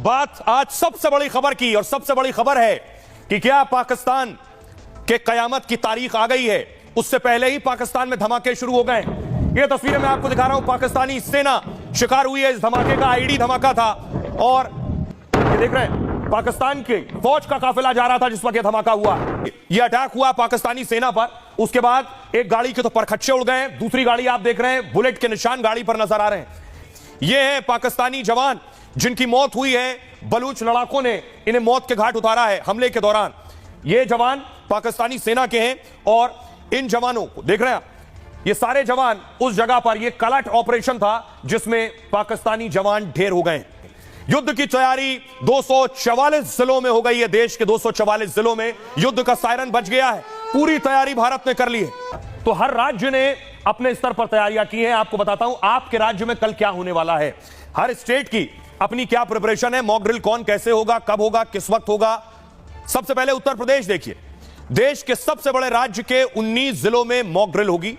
बात आज सबसे बड़ी खबर की, और सबसे बड़ी खबर है कि क्या पाकिस्तान के कयामत की तारीख आ गई है। उससे पहले ही पाकिस्तान में धमाके शुरू हो गए। ये तस्वीरें मैं आपको दिखा रहा हूं, पाकिस्तानी सेना शिकार हुई है इस धमाके का। आईडी धमाका था और ये देख रहे हैं पाकिस्तान के फौज का काफिला जा रहा था जिस वक्त यह धमाका हुआ। यह अटैक हुआ पाकिस्तानी सेना पर। उसके बाद एक गाड़ी के तो परखच्चे उड़ गए, दूसरी गाड़ी आप देख रहे हैं बुलेट के निशान गाड़ी पर नजर आ रहे हैं। ये है पाकिस्तानी जवान जिनकी मौत हुई है। बलूच लड़ाकों ने इन्हें मौत के घाट उतारा है हमले के दौरान। ये जवान पाकिस्तानी सेना के हैं और इन जवानों को देख रहे हैं आप, ये सारे जवान उस जगह पर, ये कलट ऑपरेशन था जिसमें पाकिस्तानी जवान ढेर हो गए। युद्ध की तैयारी 244 जिलों में हो गई है। देश के 244 जिलों में युद्ध का सायरन बज गया है। पूरी तैयारी भारत ने कर ली है। तो हर राज्य ने अपने स्तर पर तैयारियां की हैं। आपको बताता हूं आपके राज्य में कल क्या होने वाला है। हर स्टेट की अपनी क्या प्रिपरेशन है, मॉक ड्रिल कौन कैसे होगा, कब होगा, किस वक्त होगा। सबसे पहले उत्तर प्रदेश देखिए। देश के सबसे बड़े राज्य के 19 जिलों में मॉक ड्रिल होगी।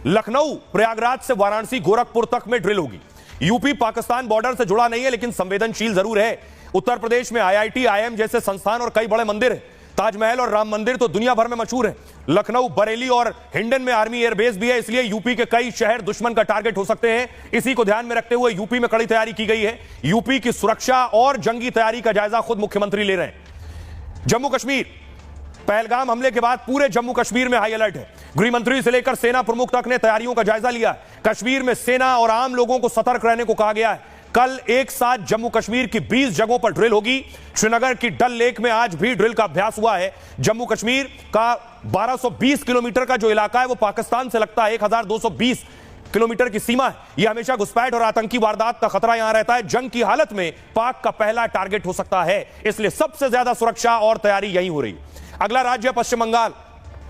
लखनऊ, प्रयागराज से वाराणसी, गोरखपुर तक में ड्रिल होगी। यूपी पाकिस्तान बॉर्डर से जुड़ा नहीं है लेकिन संवेदनशील जरूर है। उत्तर प्रदेश में आईआईटी, आईएम जैसे संस्थान और कई बड़े मंदिर हैं। ताजमहल और राम मंदिर तो दुनिया भर में मशहूर है। लखनऊ, बरेली और हिंडन में आर्मी एयरबेस भी है, इसलिए यूपी के कई शहर दुश्मन का टारगेट हो सकते हैं। इसी को ध्यान में रखते हुए यूपी में कड़ी तैयारी की गई है। यूपी की सुरक्षा और जंगी तैयारी का जायजा खुद मुख्यमंत्री ले रहे हैं। जम्मू कश्मीर, पहलगाम हमले के बाद पूरे जम्मू कश्मीर में हाई अलर्ट है। गृह मंत्री से लेकर सेना प्रमुख तक ने तैयारियों का जायजा लिया। कश्मीर में सेना और आम लोगों को सतर्क रहने को कहा गया है। कल एक साथ जम्मू कश्मीर की 20 जगहों पर ड्रिल होगी। श्रीनगर की डल लेक में आज भी ड्रिल का अभ्यास हुआ है। जम्मू कश्मीर का 1220 किलोमीटर का जो इलाका है वो पाकिस्तान से लगता है 1220 किलोमीटर की सीमा है। यह हमेशा घुसपैठ और आतंकी वारदात का खतरा यहां रहता है। जंग की हालत में पाक का पहला टारगेट हो सकता है, इसलिए सबसे ज्यादा सुरक्षा और तैयारी यहीं हो रही है। अगला राज्य है पश्चिम बंगाल।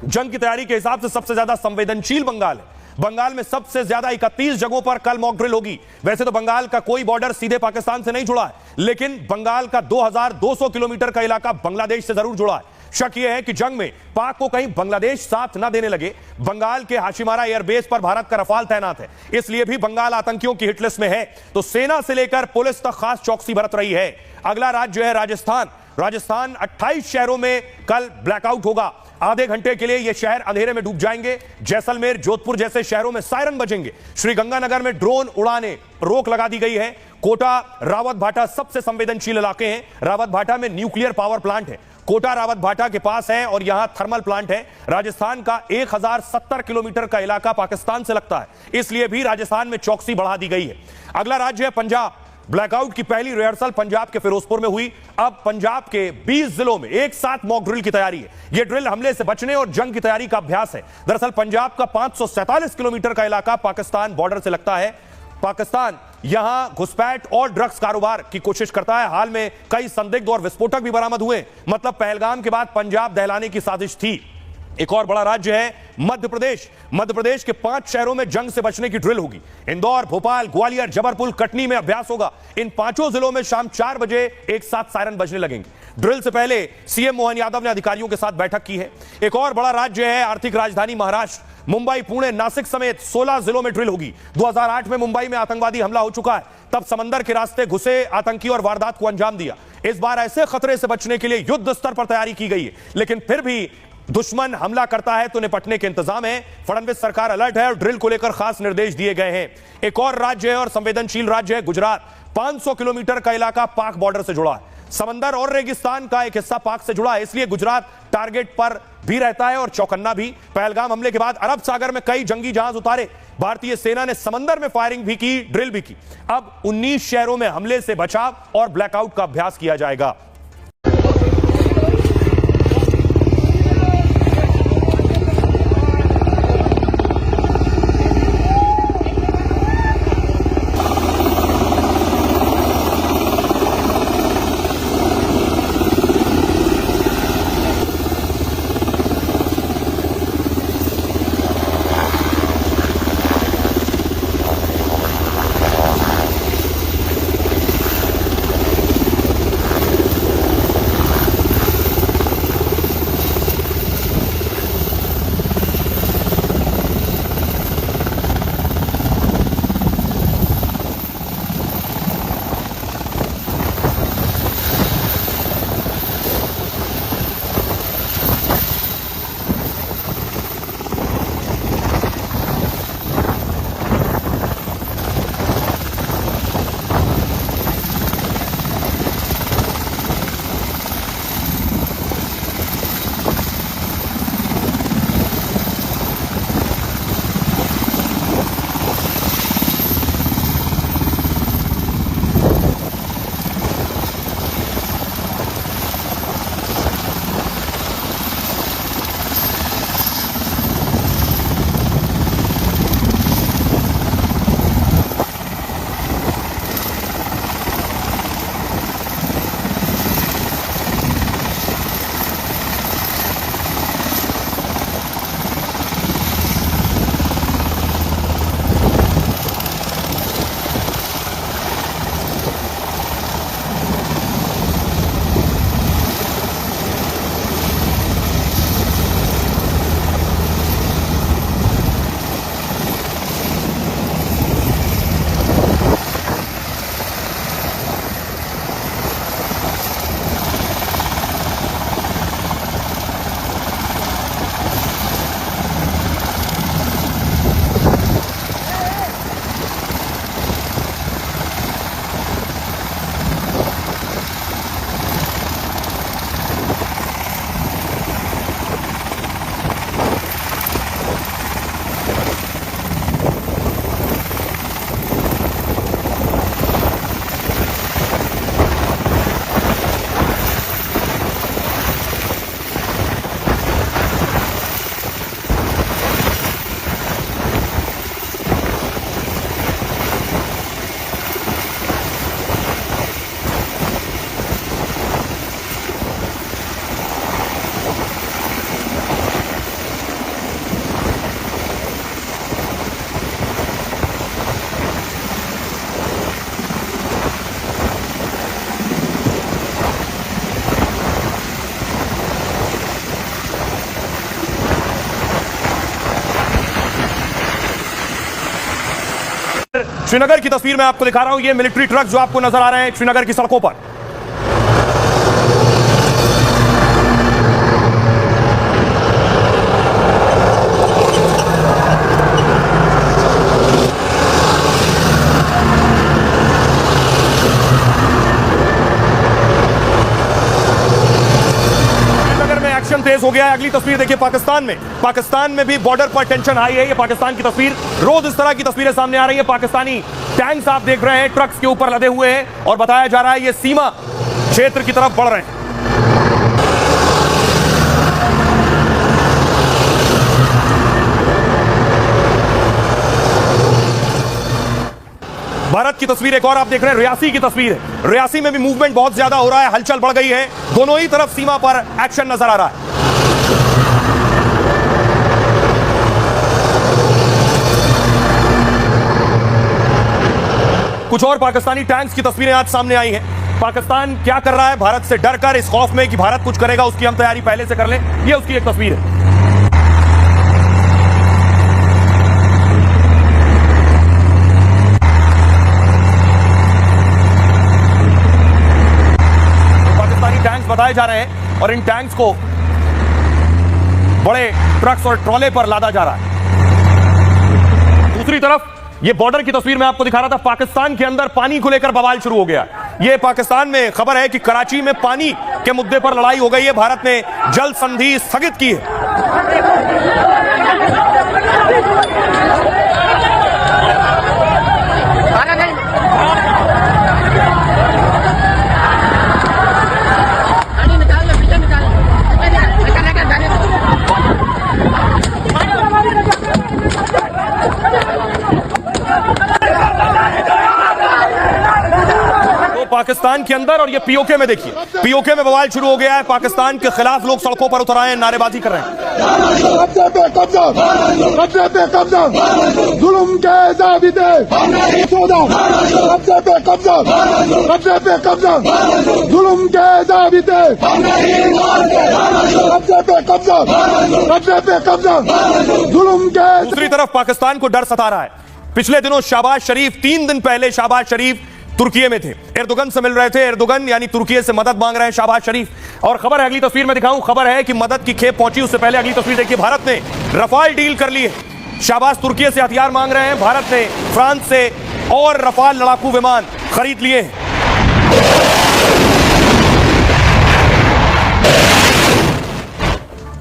जंग की तैयारी के हिसाब से सबसे ज्यादा संवेदनशील बंगाल है। बंगाल में सबसे ज्यादा 31 जगहों पर कल मॉक ड्रिल होगी। वैसे तो बंगाल का कोई बॉर्डर सीधे पाकिस्तान से नहीं जुड़ा है, लेकिन बंगाल का 2200 किलोमीटर का इलाका बांग्लादेश से जरूर जुड़ा है। शक यह है कि जंग में पाक को कहीं बांग्लादेश साथ न देने लगे। बंगाल के हाशिमारा एयरबेस पर भारत का रफाल तैनात है, इसलिए भी बंगाल आतंकियों की हिटलिस्ट में है। तो सेना से लेकर पुलिस तक खास चौकसी बरत रही है। अगला राज्य है राजस्थान। राजस्थान 28 शहरों में कल ब्लैकआउट होगा। आधे घंटे के लिए ये शहर अंधेरे में डूब जाएंगे। जैसलमेर, जोधपुर जैसे शहरों में सायरन बजेंगे। श्रीगंगानगर में ड्रोन उड़ाने रोक लगा दी गई है। कोटा, रावत भाटा सबसे संवेदनशील इलाके हैं। रावत भाटा में न्यूक्लियर पावर प्लांट है। कोटा रावत भाटा के पास है और यहां थर्मल प्लांट है। राजस्थान का 1070 किलोमीटर का इलाका पाकिस्तान से लगता है, इसलिए भी राजस्थान में चौकसी बढ़ा दी गई है। अगला राज्य है पंजाब। ब्लैकआउट की पहली रिहर्सल पंजाब के फिरोजपुर में हुई। अब पंजाब के 20 जिलों में एक साथ मॉक ड्रिल की तैयारी है। यह ड्रिल हमले से बचने और जंग की तैयारी का अभ्यास है। दरअसल पंजाब का 547 किलोमीटर का इलाका पाकिस्तान बॉर्डर से लगता है। पाकिस्तान यहां घुसपैठ और ड्रग्स कारोबार की कोशिश करता है। हाल में कई संदिग्ध और विस्फोटक भी बरामद हुए। मतलब पहलगाम के बाद पंजाब दहलाने की साजिश थी। एक और बड़ा राज्य है मध्य प्रदेश। मध्य प्रदेश के 5 शहरों में जंग से बचने की ड्रिल होगी। इंदौर, भोपाल, ग्वालियर, जबलपुर, कटनी में अभ्यास होगा। इन 5 जिलों में शाम 4 बजे एक साथ सायरन बजने लगेंगे। ड्रिल से पहले सीएम मोहन यादव ने अधिकारियों के साथ बैठक की है। एक और बड़ा राज्य है आर्थिक राजधानी महाराष्ट्र। मुंबई, पुणे, नासिक समेत 16 जिलों में ड्रिल होगी। 2008 में मुंबई में आतंकवादी हमला हो चुका है, तब समंदर के रास्ते घुसे आतंकी और वारदात को अंजाम दिया। इस बार ऐसे खतरे से बचने के लिए युद्ध स्तर पर तैयारी की गई है, लेकिन फिर भी दुश्मन हमला करता है तो निपटने के इंतजाम है। फडणवीस सरकार अलर्ट है और ड्रिल को लेकर खास निर्देश दिए गए हैं। एक और राज्य है और संवेदनशील राज्य है गुजरात। 500 किलोमीटर का इलाका पाक बॉर्डर से जुड़ा है। समंदर और रेगिस्तान का एक हिस्सा पाक से जुड़ा है, इसलिए गुजरात टारगेट पर भी रहता है और चौकन्ना भी। पहलगाम हमले के बाद अरब सागर में कई जंगी जहाज उतारे। भारतीय सेना ने समंदर में फायरिंग भी की, ड्रिल भी की। अब 19 शहरों में हमले से बचाव और ब्लैकआउट का अभ्यास किया जाएगा। श्रीनगर की तस्वीर मैं आपको दिखा रहा हूं। ये मिलिट्री ट्रक जो आपको नजर आ रहे हैं श्रीनगर की सड़कों पर। तेज हो गया है। अगली तस्वीर देखिए पाकिस्तान में भी बॉर्डर पर टेंशन हाई है। ये पाकिस्तान की तस्वीर, रोज इस तरह की तस्वीरें सामने आ रही है। पाकिस्तानी टैंक्स आप देख रहे हैं ट्रक्स के ऊपर लदे हुए हैं और बताया जा रहा है ये सीमा क्षेत्र की तरफ बढ़ रहे हैं। भारत की तस्वीर एक और आप देख रहे हैं, रियासी की तस्वीर है। रियासी में भी मूवमेंट बहुत ज्यादा हो रहा है, हलचल बढ़ गई है। दोनों ही तरफ सीमा पर एक्शन नजर आ रहा है। कुछ और पाकिस्तानी टैंक्स की तस्वीरें आज सामने आई हैं। पाकिस्तान क्या कर रहा है, भारत से डर कर, इस खौफ में कि भारत कुछ करेगा उसकी हम तैयारी पहले से कर लें, यह उसकी एक तस्वीर है। बताए जा रहे हैं और इन टैंक्स को बड़े ट्रक्स और ट्रॉले पर लादा जा रहा है। दूसरी तरफ ये बॉर्डर की तस्वीर मैं आपको दिखा रहा था, पाकिस्तान के अंदर पानी को लेकर बवाल शुरू हो गया। ये पाकिस्तान में खबर है कि कराची में पानी के मुद्दे पर लड़ाई हो गई है। भारत ने जल संधि स्थगित की है। पाकिस्तान के अंदर और ये पीओके में देखिए, पीओके में बवाल शुरू हो गया है। पाकिस्तान के खिलाफ लोग सड़कों पर उतर आए हैं, नारेबाजी कर रहे हैं। कब्जे पे कब्जा, जुल्म के ज़ाबिते, कब्जे पे कब्जा, जुल्म के ज़ाबिते, कब्जे पे कब्जा, जुल्म के। दूसरी तरफ पाकिस्तान को डर सता रहा है। पिछले दिनों शहबाज शरीफ, 3 दिन पहले शहबाज शरीफ तुर्की में थे, एर्दोगन से मिल रहे थे। एर्दोगन यानी तुर्की से मदद मांग रहे हैं शहबाज शरीफ। और खबर है, अगली तस्वीर में दिखाऊं, खबर है कि मदद की खेप पहुंची। उससे पहले अगली तस्वीर देखिए, भारत ने रफाल डील कर ली है। शहबाज तुर्की से हथियार मांग रहे हैं, भारत ने फ्रांस से और रफाल लड़ाकू विमान खरीद लिए हैं।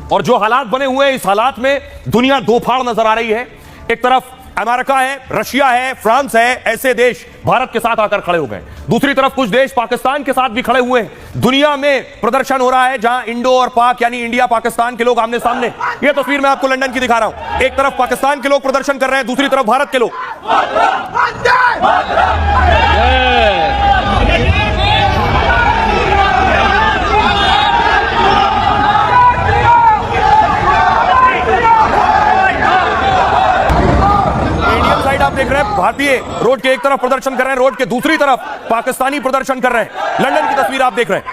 और जो हालात बने हुए हैं, इस हालात में दुनिया दो फाड़ नजर आ रही है। एक तरफ अमेरिका है, रशिया है, फ्रांस है, ऐसे देश भारत के साथ आकर खड़े हो गए। दूसरी तरफ कुछ देश पाकिस्तान के साथ भी खड़े हुए हैं। दुनिया में प्रदर्शन हो रहा है जहां इंडो और पाक यानी इंडिया पाकिस्तान के लोग आमने सामने। यह तस्वीर मैं आपको लंदन की दिखा रहा हूं। एक तरफ पाकिस्तान के लोग प्रदर्शन कर रहे हैं, दूसरी तरफ भारत के लोग। आप देख रहे हैं भारतीय रोड के एक तरफ प्रदर्शन कर रहे हैं, रोड के दूसरी तरफ पाकिस्तानी प्रदर्शन कर रहे हैं। लंदन की तस्वीर आप देख रहे हैं।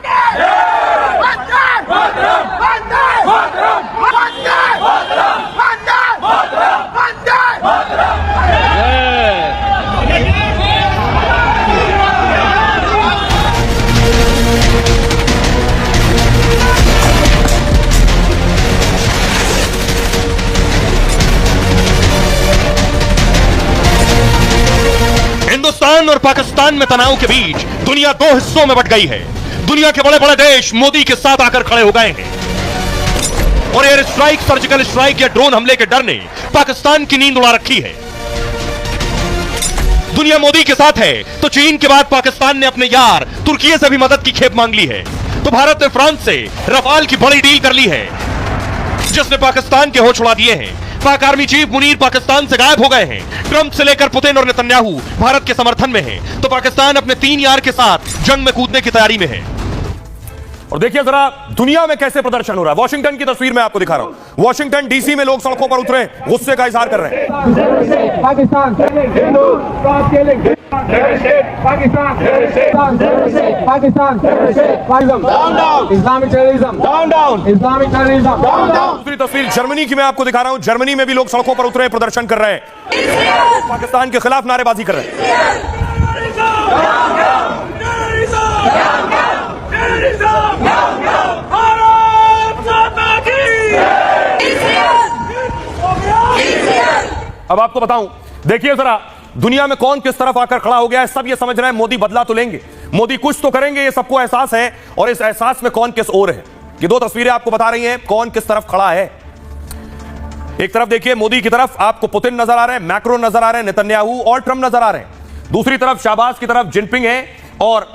हिंदुस्तान और पाकिस्तान में तनाव के बीच दुनिया दो हिस्सों में बट गई है। दुनिया के बड़े बड़े देश मोदी के साथ आकर खड़े हो गए हैं और एयर स्ट्राइक, सर्जिकल स्ट्राइक या ड्रोन हमले के डर ने पाकिस्तान की नींद उड़ा रखी है। दुनिया मोदी के साथ है तो चीन के बाद पाकिस्तान ने अपने यार तुर्की से भी मदद की खेप मांग ली है। तो भारत ने फ्रांस से रफाल की बड़ी डील कर ली है जिसने पाकिस्तान के होश उड़ा दिए हैं। पाक आर्मी चीफ मुनीर पाकिस्तान से गायब हो गए हैं। ट्रंप से लेकर पुतिन और नेतन्याहू भारत के समर्थन में हैं। तो पाकिस्तान अपने 3 यार के साथ जंग में कूदने की तैयारी में है। और देखिए जरा दुनिया में कैसे प्रदर्शन हो रहा है। वॉशिंगटन की तस्वीर मैं आपको दिखा रहा हूं। वॉशिंगटन डीसी में लोग सड़कों पर उतरे, गुस्से का इजहार कर रहे हैं। Pakistan Islamic terrorism. दूसरी तस्वीर जर्मनी की मैं आपको दिखा रहा हूं। जर्मनी में भी लोग सड़कों पर उतरे, प्रदर्शन कर रहे हैं, पाकिस्तान के खिलाफ नारेबाजी कर रहे हैं। अब आपको बताऊं, देखिए जरा दुनिया में कौन किस तरफ आकर खड़ा हो गया है। सब ये समझ रहे हैं मोदी बदला तो लेंगे, मोदी कुछ तो करेंगे, ये सबको एहसास है। और इस एहसास में कौन किस ओर है, ये दो तस्वीरें आपको बता रही हैं कौन किस तरफ खड़ा है। एक तरफ देखिए मोदी की तरफ आपको पुतिन नजर आ रहे हैं, मैक्रोन नजर आ रहे हैं, नेतन्याहू और ट्रंप नजर आ रहे हैं। दूसरी तरफ शाहबाज की तरफ जिनपिंग है और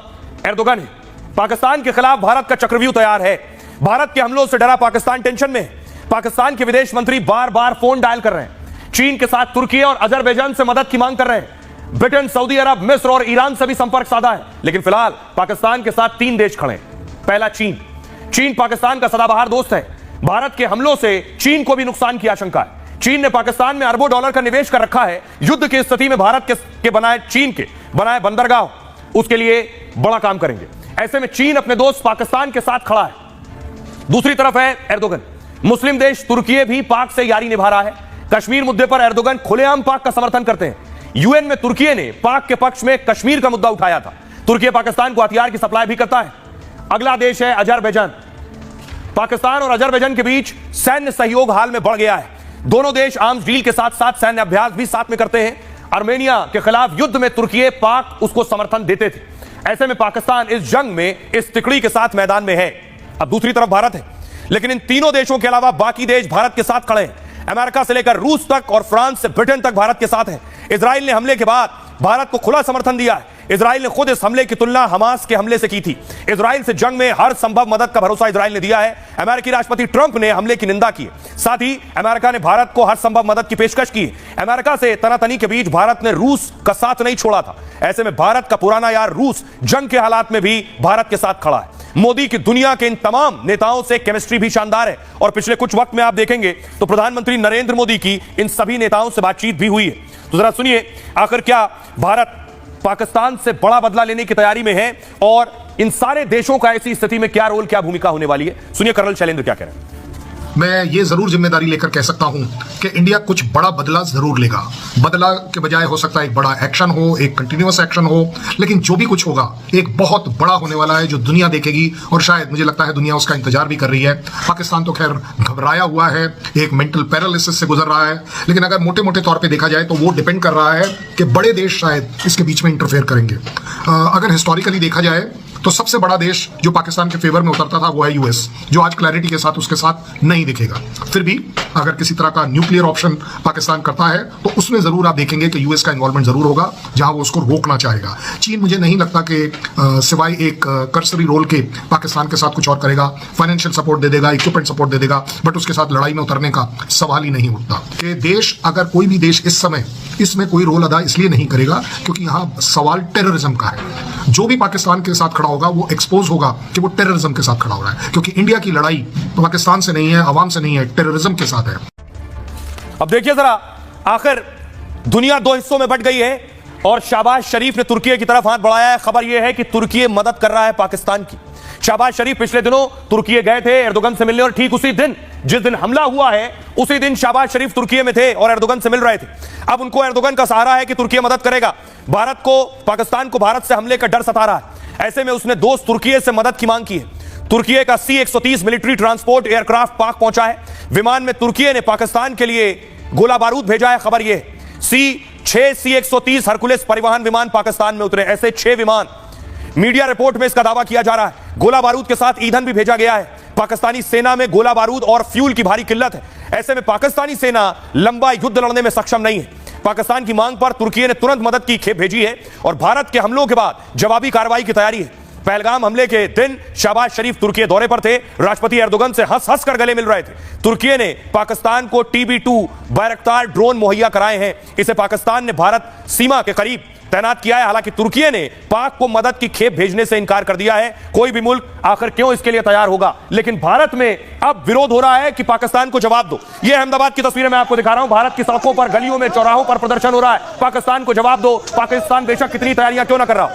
एर्दोगन है। पाकिस्तान के खिलाफ भारत का चक्रव्यूह तैयार है। भारत के हमलों से डरा पाकिस्तान टेंशन में है। पाकिस्तान के विदेश मंत्री बार बार फोन डायल कर रहे हैं। चीन के साथ तुर्की और अजरबैजान से मदद की मांग कर रहे हैं। ब्रिटेन, सऊदी अरब, मिस्र और ईरान से भी संपर्क साधा है। लेकिन फिलहाल पाकिस्तान के साथ 3 देश खड़े हैं। पहला चीन। चीन पाकिस्तान का सदाबहार दोस्त है। भारत के हमलों से चीन को भी नुकसान की आशंका है। चीन ने पाकिस्तान में अरबों डॉलर का निवेश कर रखा है। युद्ध की स्थिति में भारत के बनाए, चीन के बनाए बंदरगाह उसके लिए बड़ा काम करेंगे। ऐसे में चीन अपने दोस्त पाकिस्तान के साथ खड़ा है। दूसरी तरफ है एर्दोगन। मुस्लिम देश तुर्की भी पाक से यारी निभा रहा है। कश्मीर मुद्दे पर एर्दोगन खुलेआम पाक का समर्थन करते हैं। यूएन में तुर्की ने पाक के पक्ष में कश्मीर का मुद्दा उठाया था। तुर्की पाकिस्तान को हथियार की सप्लाई भी करता है। अगला देश है अजरबैजान। पाकिस्तान और अजरबैजान के बीच सैन्य सहयोग हाल में बढ़ गया है। दोनों देश आर्म्स डील के साथ साथ सैन्य अभ्यास भी साथ में करते हैं। आर्मेनिया के खिलाफ युद्ध में तुर्की पाक उसको समर्थन देते थे। ऐसे में पाकिस्तान इस जंग में इस तिकड़ी के साथ मैदान में है। अब दूसरी तरफ भारत है, लेकिन इन तीनों देशों के अलावा बाकी देश भारत के साथ खड़े हैं। अमेरिका से लेकर रूस तक और फ्रांस से ब्रिटेन तक भारत के साथ है। इजराइल ने हमले के बाद भारत को खुला समर्थन दिया है। इजराइल ने खुद इस हमले की तुलना हमास के हमले से की थी। इजराइल से जंग में हर संभव मदद का भरोसा इजराइल ने दिया है। अमेरिकी राष्ट्रपति ट्रंप ने हमले की निंदा की। साथ ही अमेरिका ने भारत को हर संभव मदद की पेशकश की। अमेरिका से तनातनी के बीच भारत ने रूस का साथ नहीं छोड़ा था। ऐसे में भारत का पुराना यार रूस जंग के हालात में भी भारत के साथ खड़ा है। मोदी की दुनिया के इन तमाम नेताओं से केमिस्ट्री भी शानदार है। और पिछले कुछ वक्त में आप देखेंगे तो प्रधानमंत्री नरेंद्र मोदी की इन सभी नेताओं से बातचीत भी हुई है। तो जरा सुनिए आखिर क्या भारत पाकिस्तान से बड़ा बदला लेने की तैयारी में है और इन सारे देशों का ऐसी स्थिति में क्या रोल, क्या भूमिका होने वाली है। सुनिए कर्नल शैलेंद्र क्या कह रहे हैं। मैं ये जरूर जिम्मेदारी लेकर कह सकता हूं कि इंडिया कुछ बड़ा बदला जरूर लेगा। बदला के बजाय हो सकता है एक बड़ा एक्शन हो, एक कंटिन्यूअस एक्शन हो, लेकिन जो भी कुछ होगा एक बहुत बड़ा होने वाला है जो दुनिया देखेगी। और शायद मुझे लगता है दुनिया उसका इंतजार भी कर रही है। पाकिस्तान तो खैर घबराया हुआ है, एक मेंटल पैरालिसिस से गुजर रहा है, लेकिन अगर मोटे मोटे तौर पर देखा जाए तो वो डिपेंड कर रहा है कि बड़े देश शायद इसके बीच में इंटरफेयर करेंगे। अगर हिस्टोरिकली देखा जाए तो सबसे बड़ा देश जो पाकिस्तान के फेवर में उतरता था वो है यूएस, जो आज क्लैरिटी के साथ उसके साथ नहीं दिखेगा। फिर भी अगर किसी तरह का न्यूक्लियर ऑप्शन पाकिस्तान करता है तो उसमें जरूर आप देखेंगे कि यूएस का इन्वॉल्वमेंट जरूर होगा, जहां वो उसको रोकना चाहेगा। चीन मुझे नहीं लगता कि सिवाय एक कर्सरी रोल के पाकिस्तान के साथ कुछ और करेगा। फाइनेंशियल सपोर्ट दे देगा, इक्विपमेंट सपोर्ट दे देगा, बट उसके साथ लड़ाई में उतरने का सवाल ही नहीं उठता। कि देश, अगर कोई भी देश इस समय इसमें कोई रोल अदा इसलिए नहीं करेगा क्योंकि यहाँ सवाल टेररिज्म का है। जो भी पाकिस्तान के साथ खड़ा होगा वो एक्सपोज होगा कि वो टेररिज्म के साथ खड़ा हो रहा है, क्योंकि इंडिया की लड़ाई पाकिस्तान से नहीं है, अवाम से नहीं है, टेररिज्म के साथ है। अब देखिए जरा आखिर दुनिया 2 हिस्सों में बट गई है और शहबाज शरीफ ने तुर्की की तरफ हाथ बढ़ाया है। खबर यह है कि तुर्की मदद कर रहा है पाकिस्तान की। शहबाज शरीफ पिछले दिनों तुर्की गए थे एर्दोगन से मिलने और ठीक उसी दिन जिस दिन हमला हुआ है उसी दिन शहबाज शरीफ तुर्की में थे और एर्दोगन से मिल रहे थे। अब उनको एर्दोगन का सहारा है कि तुर्की मदद करेगा। भारत को, पाकिस्तान को भारत से हमले का डर सता रहा है। ऐसे में उसने दोस्त तुर्की से मदद की मांग की है। तुर्की का C-130 मिलिट्री ट्रांसपोर्ट एयरक्राफ्ट पाक पहुंचा है। विमान में तुर्की ने पाकिस्तान के लिए गोला बारूद भेजा है। खबर यह छह C-130 हरकुलिस परिवहन विमान पाकिस्तान में उतरे। ऐसे 6 विमान, मीडिया रिपोर्ट में इसका दावा किया जा रहा है। गोला बारूद के साथ ईंधन भी भेजा गया है। पाकिस्तानी सेना में गोला बारूद और फ्यूल की भारी किल्लत है। ऐसे में पाकिस्तानी सेना लंबा युद्ध लड़ने में सक्षम नहीं है। पाकिस्तान की मांग पर तुर्की ने तुरंत मदद की खेप भेजी है और भारत के हमलों के बाद जवाबी कार्रवाई की तैयारी है। पहलगाम हमले के दिन शहबाज शरीफ तुर्की दौरे पर थे। राष्ट्रपति एर्दोगन से हंस हंस कर गले मिल रहे थे। तुर्की ने पाकिस्तान को TB2 बैरक्तार ड्रोन मुहैया कराए हैं। इसे पाकिस्तान ने भारत सीमा के करीब तैनात किया है। हालांकि तुर्की ने पाक को मदद की खेप भेजने से इनकार कर दिया है। कोई भी मुल्क आखिर क्यों इसके लिए तैयार होगा, लेकिन भारत में अब विरोध हो रहा है कि पाकिस्तान को जवाब दो। यह अहमदाबाद की तस्वीरें मैं आपको दिखा रहा हूं। भारत की सड़कों पर, गलियों में, चौराहों पर प्रदर्शन हो रहा है, पाकिस्तान को जवाब दो। पाकिस्तान बेशक कितनी तैयारियां क्यों ना कर रहा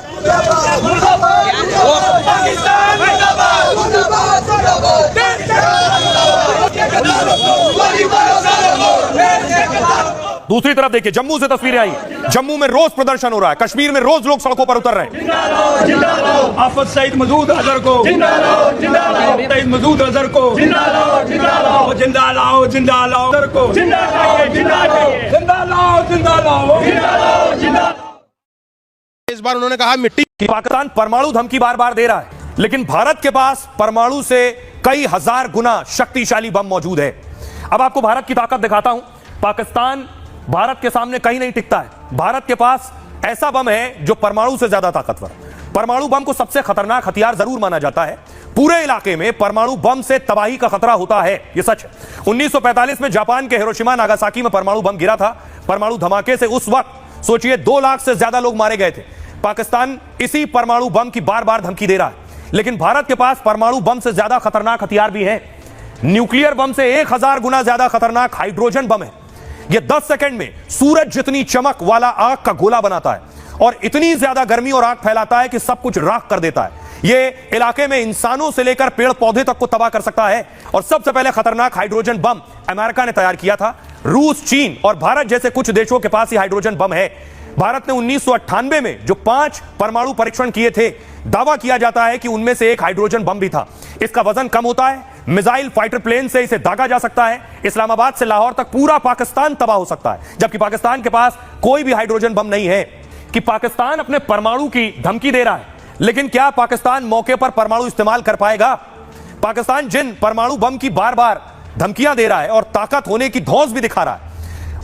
दूसरी तरफ देखिए, जम्मू से तस्वीरें आई। जम्मू में रोज प्रदर्शन हो रहा है, कश्मीर में रोज लोग सड़कों पर उतर रहे हैं। आफत सईद मसूद अजहर को सईद मसूद अजहर को जिंदा लाओ, जिंदा लाओ, जिंदा लाओ, जिंदा लाओ, अजहर को जिंदा लाओ, जिंदा लाओ, जिंदा लाओ, जिंदा लाओ, जिंदा लाओ, जिंदा लाओ। इस बार उन्होंने कहा मिट्टी कि पाकिस्तान परमाणु धमकी बार बार दे रहा है, लेकिन भारत के पास परमाणु से कई हजार गुना शक्तिशाली बम मौजूद है। अब आपको भारत की ताकत दिखाता हूं। पाकिस्तान भारत के सामने कहीं नहीं टिकता है। भारत के पास ऐसा बम है जो परमाणु से ज्यादा ताकतवर। परमाणु बम को सबसे खतरनाक हथियार जरूर माना जाता है। पूरे इलाके में परमाणु बम से तबाही का खतरा होता है, यह सच है। 1945 में जापान के हिरोशिमा नागासाकी में परमाणु बम गिरा था। परमाणु धमाके से उस वक्त सोचिए 2 लाख से ज्यादा लोग मारे गए थे। पाकिस्तान इसी परमाणु बम की बार बार धमकी दे रहा है, लेकिन भारत के पास परमाणु बम से ज्यादा खतरनाक हथियार भी है। न्यूक्लियर बम से 1000 गुना ज्यादा खतरनाक हाइड्रोजन बम है। यह 10 सेकंड में सूरज जितनी चमक वाला आग का गोला बनाता है और इतनी ज्यादा गर्मी और आग फैलाता है कि सब कुछ राख कर देता है। यह इलाके में इंसानों से लेकर पेड़ पौधे तक को तबाह कर सकता है। और सबसे पहले खतरनाक हाइड्रोजन बम अमेरिका ने तैयार किया था। रूस, चीन और भारत जैसे कुछ देशों के पास ही हाइड्रोजन बम है। भारत ने 1998 में जो 5 परमाणु परीक्षण किए थे, दावा किया जाता है कि उनमें से एक हाइड्रोजन बम भी था। इसका वजन कम होता है, मिसाइल फाइटर प्लेन से इसे दागा जा सकता है। इस्लामाबाद से लाहौर तक पूरा पाकिस्तान तबाह हो सकता है, जबकि पाकिस्तान के पास कोई भी हाइड्रोजन बम नहीं है। कि पाकिस्तान अपने परमाणु की धमकी दे रहा है, लेकिन क्या पाकिस्तान मौके पर परमाणु इस्तेमाल कर पाएगा? पाकिस्तान जिन परमाणु बम की बार बार धमकियां दे रहा है और ताकत होने की धौंस भी दिखा रहा है,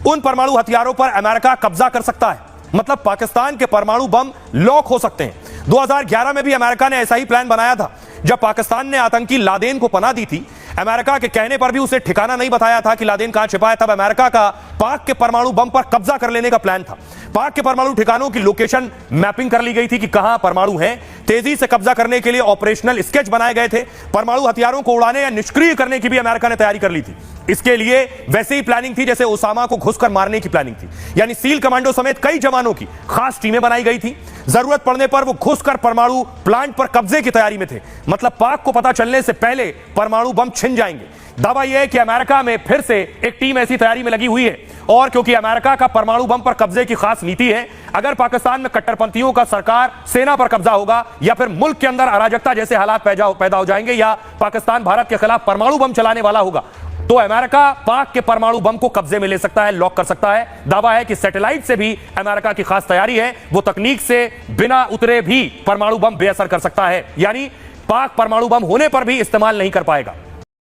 उन परमाणु हथियारों पर अमेरिका कब्जा कर सकता है। मतलब पाकिस्तान के परमाणु बम लॉक हो सकते हैं। 2011 में भी अमेरिका ने ऐसा ही प्लान बनाया था। जब पाकिस्तान ने आतंकी लादेन को पनाह दी थी, अमेरिका के कहने पर भी उसे ठिकाना नहीं बताया था कि लादेन कहां छिपा है, तब अमेरिका का पाक के परमाणु बम पर कब्जा कर लेने का प्लान था। पाक के परमाणु ठिकानों की लोकेशन मैपिंग कर ली गई थी कि कहां परमाणु हैं। तेजी से कब्जा करने के लिए ऑपरेशनल स्केच बनाए गए थे। परमाणु हथियारों को उड़ाने या निष्क्रिय करने की भी अमेरिका ने तैयारी कर ली थी। इसके लिए वैसे ही प्लानिंग थी जैसे ओसामा को घुसकर मारने की प्लानिंग थी, यानी सील कमांडो समेत कई जवानों की खास टीमें बनाई गई थी। जरूरत पड़ने पर वो घुसकर परमाणु प्लांट पर कब्जे की तैयारी में थे। मतलब पाक को पता चलने से पहले परमाणु बम छिन जाएंगे। दावा यह है कि अमेरिका में फिर से एक टीम ऐसी तैयारी में लगी हुई है, और क्योंकि अमेरिका का परमाणु बम पर कब्जे की खास नीति है, अगर पाकिस्तान में कट्टरपंथियों का सरकार सेना पर कब्जा होगा या फिर मुल्क के अंदर अराजकता जैसे हालात पैदा हो जाएंगे या पाकिस्तान भारत के खिलाफ परमाणु बम चलाने वाला होगा, तो अमेरिका पाक के परमाणु बम को कब्जे में ले सकता है, लॉक कर सकता है। दावा है कि सैटेलाइट से भी अमेरिका की खास तैयारी है। वो तकनीक से बिना उतरे भी परमाणु बम बेअसर कर सकता है, यानी पाक परमाणु बम होने पर भी इस्तेमाल नहीं कर पाएगा।